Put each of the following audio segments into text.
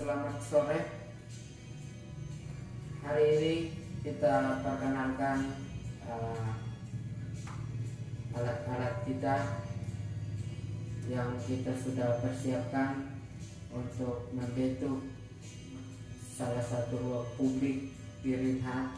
selamat sore. Hari ini kita perkenalkan alat-alat kita yang kita sudah persiapkan untuk membentuk salah satu ruang publik di Rinhat,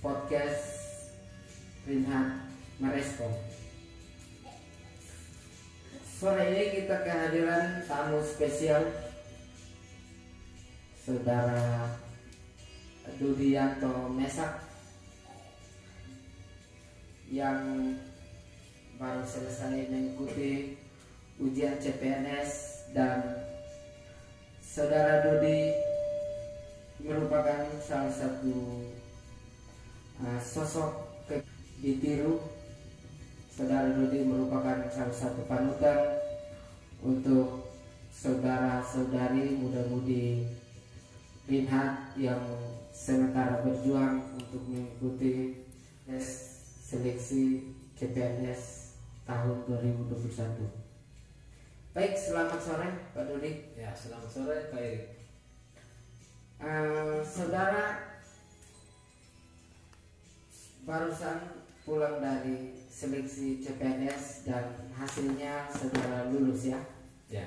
podcast Rinhat Merespon. Sore ini kita kehadiran tamu spesial, Saudara Dudianto Mesak, yang baru selesai mengikuti ujian CPNS, dan Saudara Dudi merupakan salah satu sosok ditiru. Saudara Dudi merupakan salah satu panutan untuk saudara-saudari muda-mudi Rinhat yang sementara berjuang untuk mengikuti tes seleksi CPNS tahun 2021. Baik, selamat sore Pak Dudi. Ya, selamat sore Pak Erik. Saudara barusan pulang dari seleksi CPNS dan hasilnya saudara lulus ya. Ya.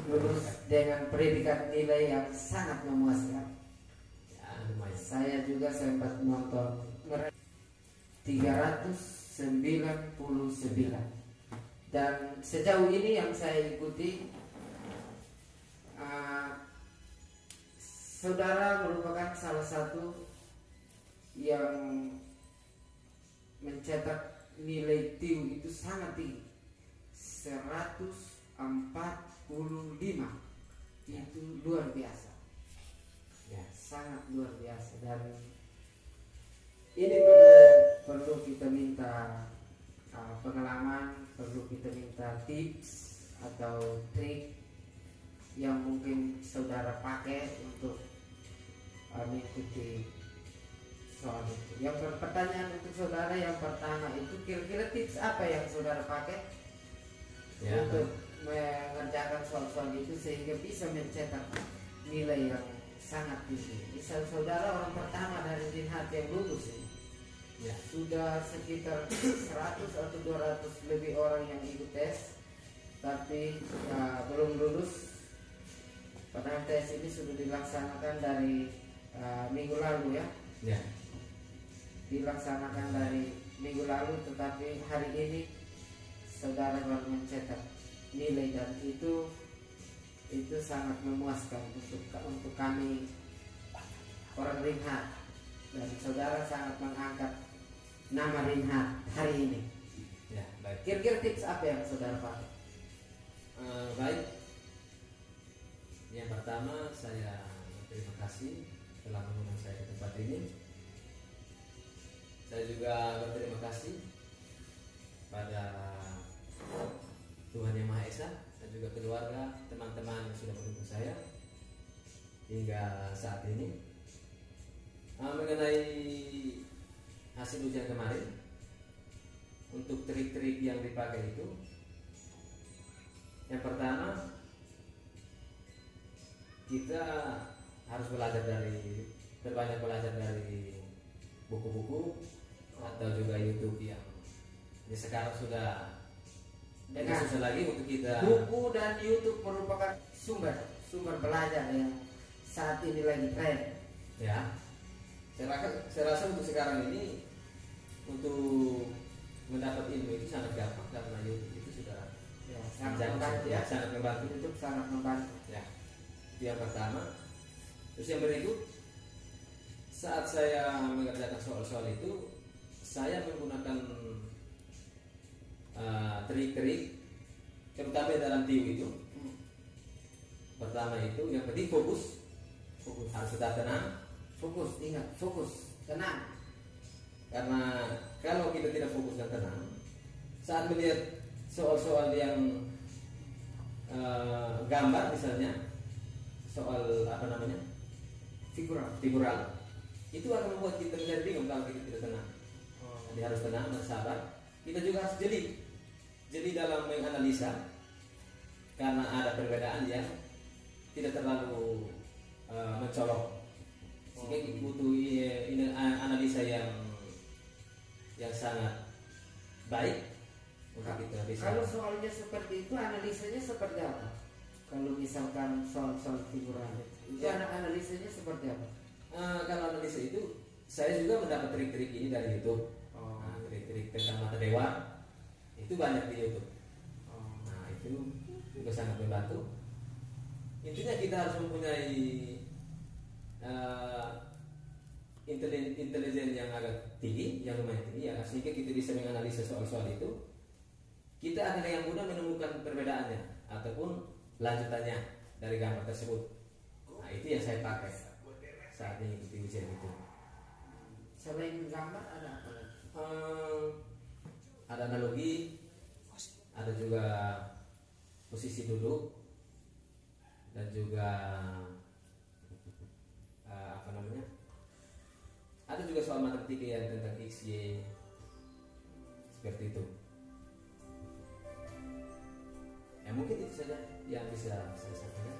Lulus dengan predikat nilai yang sangat memuaskan. Ya, lumayan. Saya juga sempat menonton 399, dan sejauh ini yang saya ikuti, saudara merupakan salah satu yang mencetak nilai TIU itu sangat tinggi, 145. Itu luar biasa ya, sangat luar biasa. Dan ini perlu kita minta pengalaman, perlu kita minta tips atau trik yang mungkin saudara pakai untuk mengikuti soal itu. Yang pertanyaan untuk saudara yang pertama itu, kira-kira tips apa yang saudara pakai Ya, untuk mengerjakan soal-soal itu sehingga bisa mencetak nilai yang sangat tinggi? Misal saudara orang pertama dari Rinhat yang lulus ini, ya. sudah sekitar 100 atau 200 lebih orang yang ikut tes, tapi belum lulus. Padahal tes ini sudah dilaksanakan dari minggu lalu ya. Ya. Dilaksanakan dari minggu lalu, tetapi hari ini saudara baru mencetak nilai, dan itu sangat memuaskan untuk kami orang Rinhat, dan saudara sangat mengangkat nama Rinhat hari ini. Ya, baik. Kira-kira tips apa yang saudara pakai? Baik. Yang pertama, saya terima kasih telah mengundang saya ke tempat ini. Saya juga berterima kasih pada Tuhan Yang Maha Esa dan juga keluarga, teman-teman yang sudah mendukung saya hingga saat ini. Mengenai hasil ujian kemarin, untuk trik-trik yang dipakai itu, yang pertama, kita harus terbanyak belajar dari buku-buku atau juga YouTube yang sekarang sudah Dengan susah lagi untuk kita. buku dan YouTube merupakan sumber belajar yang saat ini lagi tren. Ya, saya rasa untuk sekarang ini untuk mendapat ilmu itu sangat gampang karena YouTube itu sudah Sangat membantu ya. sangat membantu. YouTube sangat membantu. Ya, itu yang pertama. Terus yang berikut, saat saya mengerjakan soal-soal itu, saya menggunakan trik-trik, terutama dalam TIU itu. Pertama itu, yang penting fokus, harus tetap tenang. Fokus, ingat, fokus, tenang. Karena kalau kita tidak fokus dan tenang, saat melihat soal-soal yang gambar misalnya, soal figural, itu akan membuat kita menjadi bingung kalau kita tidak tenang. Jadi harus tenang dan sabar. Kita juga harus jeli dalam menganalisa, karena ada perbedaan yang tidak terlalu mencolok, sehingga kita butuh ini analisa yang sangat baik untuk kita bisa. Kalau soalnya seperti itu, analisanya seperti apa? Kalau misalkan soal figuran itu Ya. analisanya seperti apa? Kalau analisa itu saya juga mendapat trik-trik ini dari YouTube. Trik-trik tentang mata dewa itu banyak di YouTube. Nah, itu juga sangat membantu. Intinya kita harus mempunyai intelijen yang agak tinggi, yang lumayan tinggi, ya, sehingga kita bisa menganalisa soal-soal itu. Kita akan dengan mudah menemukan perbedaannya ataupun lanjutannya dari gambar tersebut. Nah, itu yang saya pakai saat mengikuti ujian itu. Selain gambar ada apa lagi? Ada analogi, ada juga posisi duduk, dan juga apa namanya? Ada juga soal matematika yang tentang X, Y, seperti itu. Ya mungkin itu saja yang bisa saya sampaikan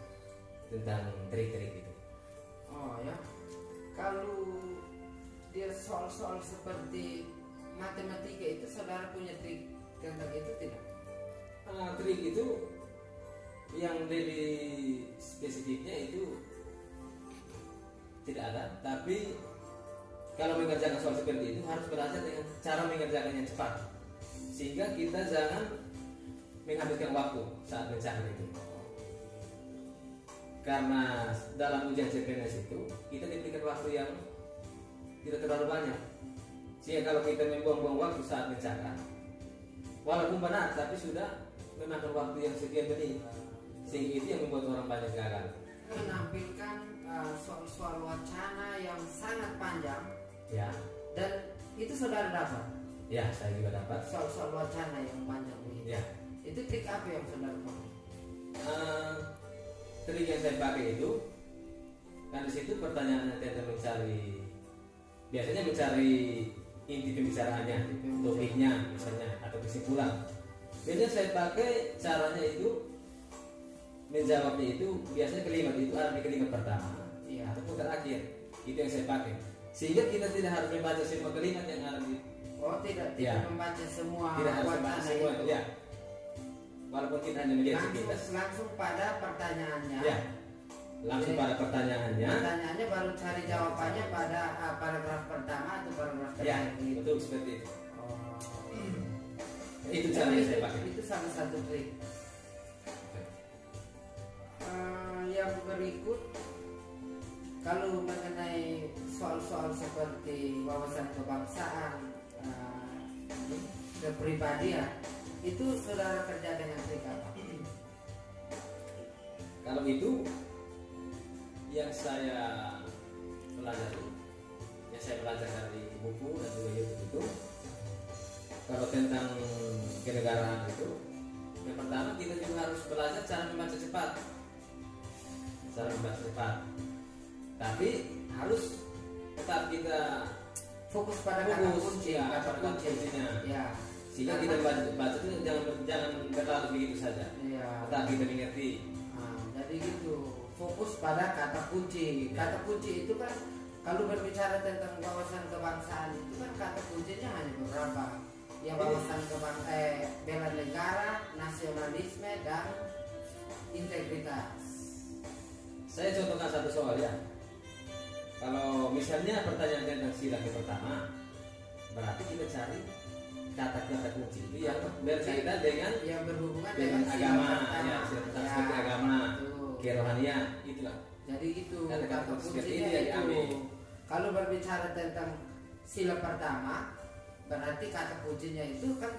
tentang trik-trik itu. Oh ya, kalau dia soal-soal seperti matematika itu, saudara punya trik tentang itu tidak? Trik itu yang lebih spesifiknya itu tidak ada, tapi kalau mengerjakan soal seperti itu harus belajar dengan cara mengerjakannya cepat, sehingga kita jangan menghabiskan waktu saat mencari itu. Karena dalam ujian CPNS itu kita diberikan waktu yang tidak terlalu banyak, sehingga kalau kita membuang-buang waktu saat mencari, walaupun benar tapi sudah memakan waktu yang sekian menit, sehingga itu yang membuat orang banyak gagal. Menampilkan soal-soal wacana yang sangat panjang, Ya, dan itu saudara dapat ya, saya juga dapat. soal-soal wacana yang panjang begitu. Ya, Itu trik apa yang saudara pakai? trik yang saya pakai itu kan di situ pertanyaannya tentang biasanya mencari inti pembicaraannya, topiknya misalnya, atau kesimpulan. Biasanya saya pakai caranya itu menjawabnya itu biasanya kalimat itu ada di kalimat pertama, Iya. ataupun terakhir. Itu yang saya pakai, sehingga kita tidak harus membaca semua kalimat yang ada di. Tidak Ya. membaca semua Tidak harus membaca wacana semua, itu. ya. Walaupun kita hanya melihat sekilas. Langsung pada pertanyaannya. Ya. Langsung pada pertanyaannya. Pertanyaannya baru cari jawabannya pada paragraf pertama atau paragraf Ya, terakhir. Gitu. betul seperti itu. Oh. Itu cara yang saya pakai. Itu salah satu trik. Yang berikut, kalau mengenai soal-soal seperti wawasan kebangsaan, kepribadian, itu saudara kerja dengan trik apa? Kalau itu yang saya pelajari, yang saya belajar dari buku dan juga YouTube itu, kalau tentang kenegaraan itu, yang pertama kita juga harus belajar cara membaca cepat. Tapi harus tetap kita Fokus pada kata kunci, ya, kata kata kunci. kuncinya. Ya. Sehingga kita baca itu jangan berlalu begitu saja. Ya. Tetap kita mengerti. Jadi gitu, fokus pada kata kunci. Kata kunci itu kan kalau berbicara tentang wawasan kebangsaan itu kan kata kuncinya hanya beberapa. Ya, wawasan bela negara, nasionalisme, dan integritas. Saya contohkan satu soal ya. Kalau misalnya pertanyaan tentang sila yang pertama, berarti kita cari kata-kata kunci itu yang berkaitan dengan yang berhubungan dengan sila agama, pertama. ya, sila pertama seperti agama, betul. kerohanian, itulah. Jadi gitu, Kata-kata kata kunci seperti kuncinya itu yang itu. diambil. Kalau berbicara tentang sila pertama, berarti kata kuncinya itu kan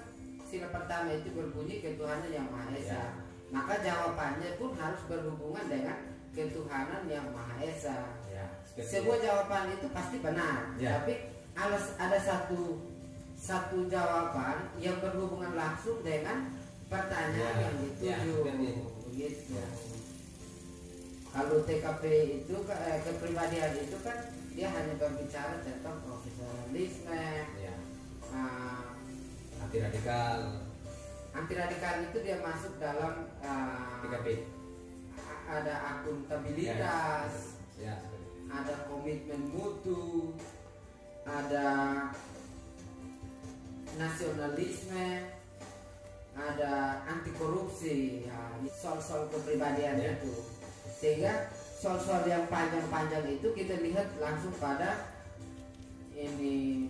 sila pertama itu berbunyi ketuhanan yang Maha Esa. Ya. Maka jawabannya pun harus berhubungan dengan ketuhanan yang Maha Esa. Ya, Semua jawaban itu pasti benar, Ya. tapi ada satu jawaban yang berhubungan langsung dengan pertanyaan Ya. yang Ya, dituju. seperti itu. Begitu. Ya. Kalau TKP itu kepribadian itu kan dia hanya berbicara tentang profesionalisme, Ya. uh, Anti radikal, anti radikal itu dia masuk dalam PKP. ada akuntabilitas, Ya, seperti itu. ada komitmen mutu, ada nasionalisme, ada anti korupsi, ya, soal-soal kepribadian Ya. itu. Sehingga soal-soal yang panjang-panjang itu kita lihat langsung pada ini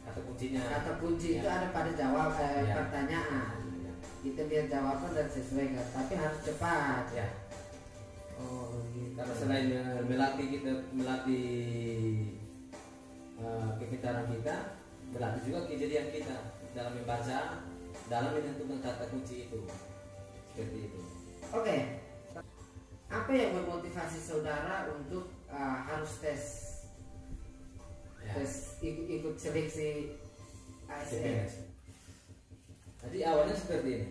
Kata kuncinya. kata kunci Ya. itu ada pada jawab Ya. pertanyaan. Ya. Kita lihat jawaban dan sesuaikan, tapi harus cepat. Ya. Oh, gitu. Karena selain melatih kepintaran kita, melatih juga kejadian kita dalam membaca, dalam menentukan kata kunci itu. Seperti itu. Oke. Apa yang memotivasi saudara untuk harus tes Ya. ikut seleksi ASN? CPNS. Jadi awalnya seperti ini.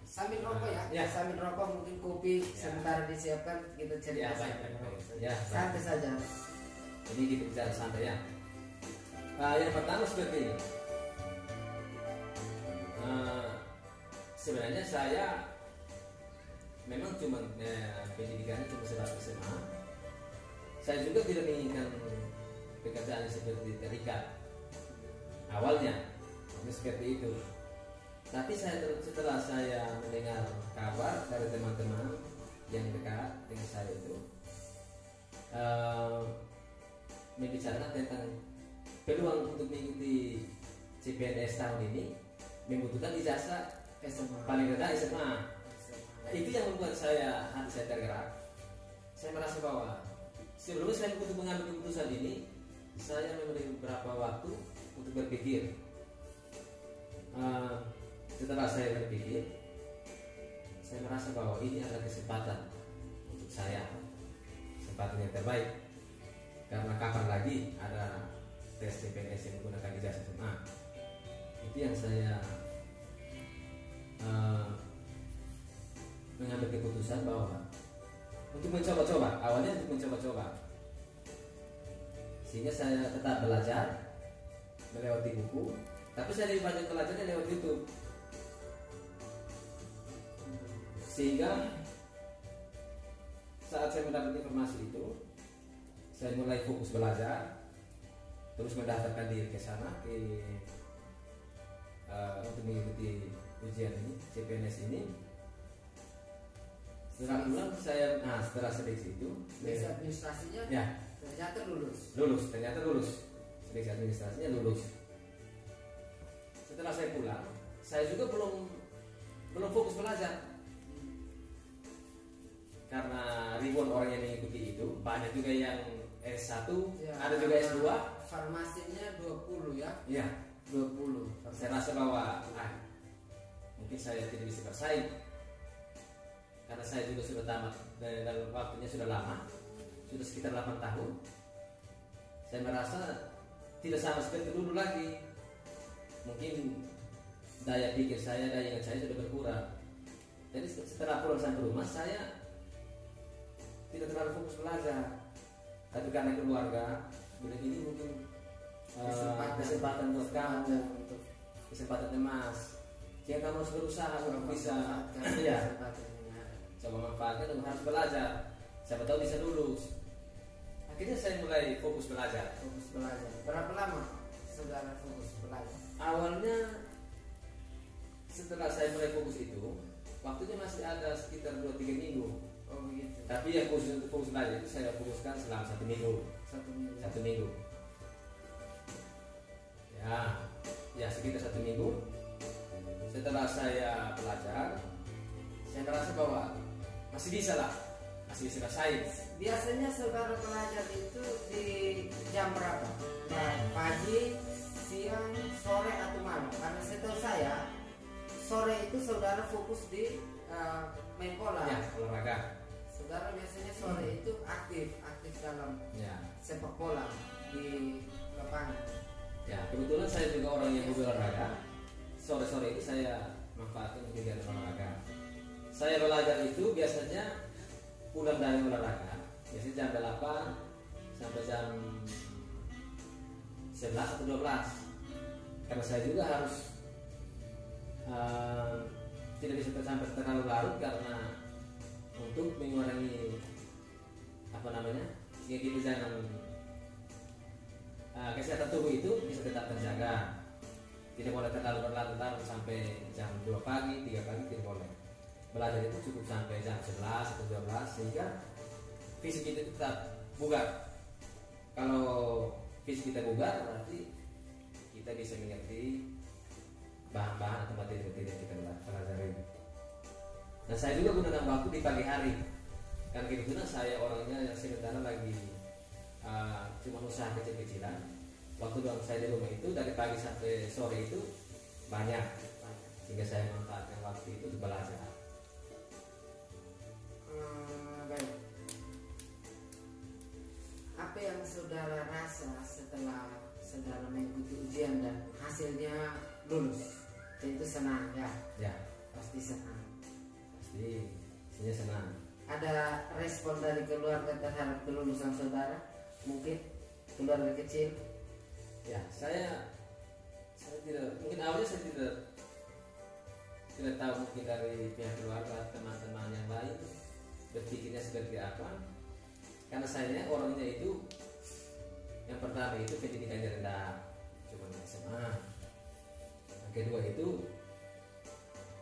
Sambil rokok ya. Ya. Sambil rokok mungkin kopi Ya. sebentar disiapkan, kita cerita Ya, baik, sambil baik, rokok baik. saja. Ya, baik. Santai saja. Ini kita bicara santai ya. Yang pertama seperti ini. Sebenarnya saya memang cuma pendidikannya cuma sebatas SMA. Saya juga tidak menginginkan pekerjaan seperti terikat awalnya, seperti itu. Tapi setelah saya mendengar kabar dari teman-teman yang dekat dengan saya itu membicarakan tentang peluang untuk mengikuti CPNS tahun ini membutuhkan ijazah SMA. paling rendah SMA. Itu yang membuat hati saya tergerak. Saya merasa bahwa sebelum saya untuk mengambil keputusan ini, saya memiliki beberapa waktu untuk berpikir. Setelah saya berpikir, saya merasa bahwa ini adalah kesempatan untuk saya, kesempatan yang terbaik. Karena kapan lagi ada tes CPNS yang menggunakan ijazah SMA? Itu yang saya mengambil keputusan bahwa untuk mencoba-coba, awalnya untuk mencoba-coba, sehingga saya tetap belajar melewati buku, tapi saya lebih banyak belajarnya lewat YouTube. Sehingga saat saya mendapat informasi itu, saya mulai fokus belajar, terus mendaftarkan diri ke sana untuk mengikuti ujian ini, CPNS ini. Setelah seleksi itu, Seleksi administrasinya ya ternyata lulus. ternyata lulus, seleksi administrasinya lulus. Setelah saya pulang, saya juga belum fokus belajar. Karena ribuan orang yang mengikuti itu, banyak juga yang S1, Ya, ada juga S2. Farmasinya 20 ya. Iya, 20. saya rasa bahwa mungkin saya tidak bisa bersaing. Karena saya juga sudah tamat dan dalam waktunya sudah lama, sudah sekitar 8 tahun. Saya merasa tidak sama seperti dulu lagi. Mungkin daya pikir saya, daya ingat saya sudah berkurang. Jadi setelah pulang sampai rumah, saya tidak terlalu fokus belajar. Tapi karena keluarga bilang ini mungkin kesempatan buat kamu, kesempatan emas. Jadi kamu harus berusaha untuk bisa, iya, coba manfaatkan dan harus belajar. Siapa tahu bisa lulus. Akhirnya saya mulai fokus belajar. Fokus belajar. Berapa lama saudara fokus belajar? Awalnya setelah saya mulai fokus itu, waktunya masih ada sekitar 2-3 minggu. Oh begitu. Tapi yang khusus untuk fokus belajar itu saya fokuskan selama 1 minggu. 1 minggu. 1 minggu. Ya sekitar 1 minggu. Setelah saya belajar, saya merasa bahwa masih bisa lah, masih bisa bersaing. Biasanya saudara belajar itu di jam berapa? Pagi, siang, sore atau malam? Karena setahu saya sore itu saudara fokus di main bola. Ya, olahraga. Saudara biasanya sore itu aktif dalam Ya. sepak bola di lapangan. Ya, kebetulan saya juga orang yang hobi olahraga. Sore-sore itu saya manfaatkan untuk kegiatan olahraga. Saya belajar itu biasanya pulang dari olahraga, biasanya jam 8 sampai jam 11 atau 12. Karena saya juga harus tidak bisa sampai terlalu larut karena untuk mengurangi apa namanya, sehingga kita jangan kesehatan tubuh itu bisa tetap terjaga. Tidak boleh terlalu berlarut-larut sampai jam 2 pagi, 3 pagi tidak boleh. Belajar itu cukup sampai jam 11 atau 12 sehingga fisik kita tetap bugar. Kalau fisik kita bugar berarti kita bisa mengerti bahan-bahan atau materi-materi yang kita pelajari. Dan saya juga gunakan waktu di pagi hari, karena kebetulan saya orangnya yang sementara lagi cuma usaha kecil-kecilan. Waktu doang saya di rumah itu dari pagi sampai sore itu banyak, sehingga saya manfaatkan waktu itu untuk belajar. Baik. Apa yang saudara rasa setelah saudara mengikuti ujian dan hasilnya lulus? Itu senang ya? Ya, Pasti senang. pasti saya senang. Ada respon dari keluarga terhadap kelulusan saudara? Mungkin keluarga kecil? Ya, saya tidak, mungkin awalnya saya tidak tahu mungkin dari pihak keluarga, teman-teman yang lain berpikirnya seperti apa. Karena saya orangnya itu yang pertama itu pendidikannya rendah, cuma SMA. Yang kedua itu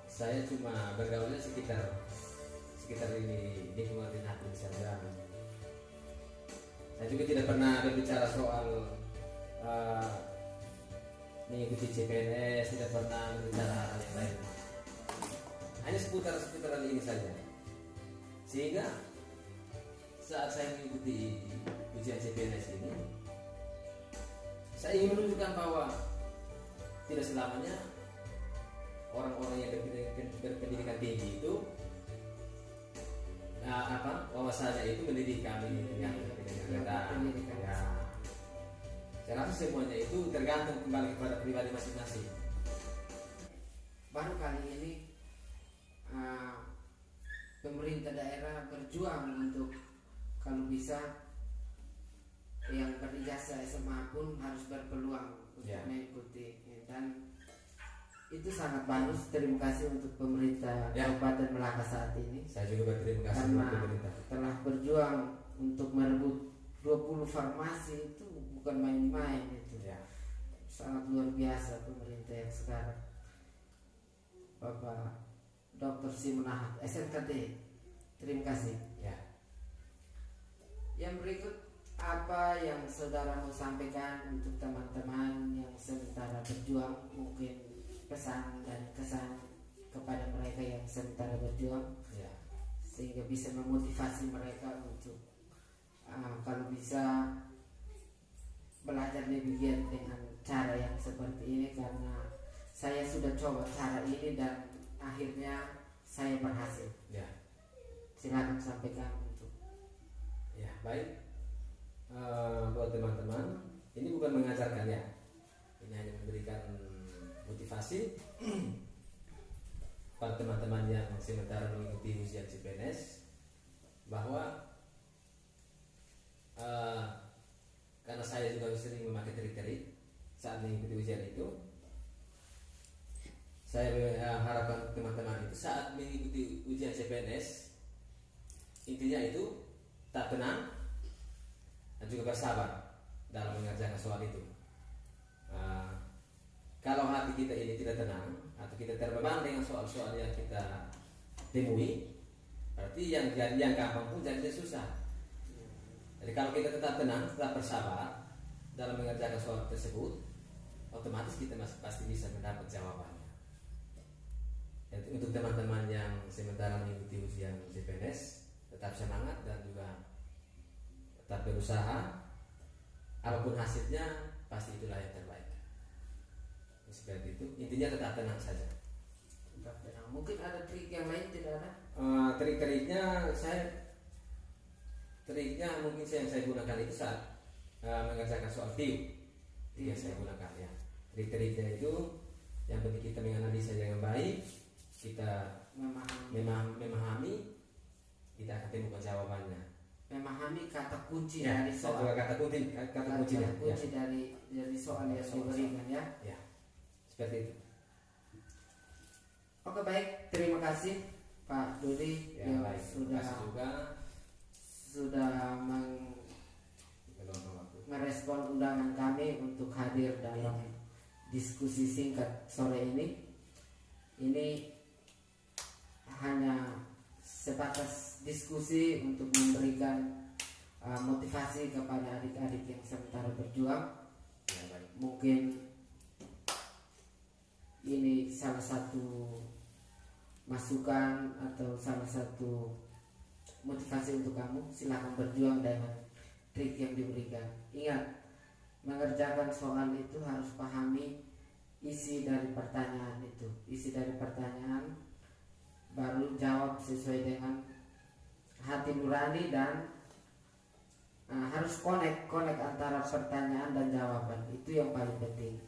saya cuma bergaulnya sekitar ini lingkungan Trinakti saja. Saya juga tidak pernah berbicara soal mengikuti CPNS, tidak pernah berbicara hal yang lain. Hanya seputaran ini saja. Sehingga saat saya mengikuti ujian CPNS ini, saya ingin menunjukkan bahwa tidak selamanya orang-orang yang berpendidikan tinggi itu wawasannya itu mendidik kami dengan rendah. Ya. Saya rasa semuanya itu tergantung kembali kepada pribadi masing-masing. Baru kali ini pemerintah daerah berjuang untuk kalau bisa yang berijazah SMA pun harus berpeluang untuk mengikuti, dan itu sangat bagus. Terima kasih untuk pemerintah Kabupaten Melaka saat ini. Saya juga berterima kasih karena untuk pemerintah telah berjuang untuk merebut 20 farmasi, itu bukan main-main itu. Sangat luar biasa pemerintah yang sekarang. Bapak Dr. Simunahat SMKT, terima kasih. Yang berikut, apa yang saudara mau sampaikan untuk teman-teman yang sementara berjuang, mungkin pesan dan kesan kepada mereka yang sementara berjuang, sehingga bisa memotivasi mereka untuk kalau bisa belajar lebih giat dengan cara yang seperti ini, karena saya sudah coba cara ini dan akhirnya saya berhasil. Silakan sampaikan untuk. Baik. Buat teman-teman, ini bukan mengajarkan ya, ini hanya memberikan motivasi pada teman-teman yang sementara mengikuti ujian CPNS, bahwa karena saya juga sering memakai trik-trik saat mengikuti ujian itu, saya harapkan teman-teman itu saat mengikuti ujian CPNS intinya itu tak tenang dan juga bersabar dalam mengerjakan soal itu. Kalau hati kita ini tidak tenang atau kita terbeban dengan soal-soal yang kita temui, berarti yang gampang pun jadi susah. Jadi kalau kita tetap tenang, tetap bersabar dalam mengerjakan soal tersebut, otomatis kita pasti bisa mendapat jawabannya. Jadi untuk teman-teman yang sementara mengikuti ujian CPNS, tetap semangat dan juga tetap berusaha. Apapun hasilnya, pasti itulah yang terbaik. Seperti itu. Intinya tetap tenang saja. Tetap tenang. Mungkin ada trik yang lain, tidak ada? Trik-triknya mungkin yang saya gunakan itu saat mengerjakan soal TIU. Yang saya gunakan ya. Trik-triknya itu yang penting kita menganalisa dengan baik, kita memahami, kita akan temukan jawabannya. Memahami kata kunci dari soal. Kata kunci dari soal yang diberikan ya. Seperti itu. Oke, baik, terima kasih Pak Dodi Ya, yang baik. Terima kasih juga. sudah merespon undangan kami untuk hadir dalam diskusi singkat sore ini. Ini hanya sebatas diskusi untuk memberikan motivasi kepada adik-adik yang sementara berjuang. Ya, baik. Mungkin ini salah satu masukan atau salah satu motivasi untuk kamu. Silakan berjuang dengan trik yang diberikan. Ingat, mengerjakan soal itu harus pahami isi dari pertanyaan itu. Isi dari pertanyaan baru jawab sesuai dengan hati nurani dan harus connect antara pertanyaan dan jawaban. Itu yang paling penting.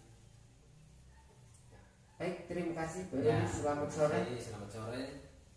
Baik, terima kasih. Ya, Selamat sore. Selamat sore.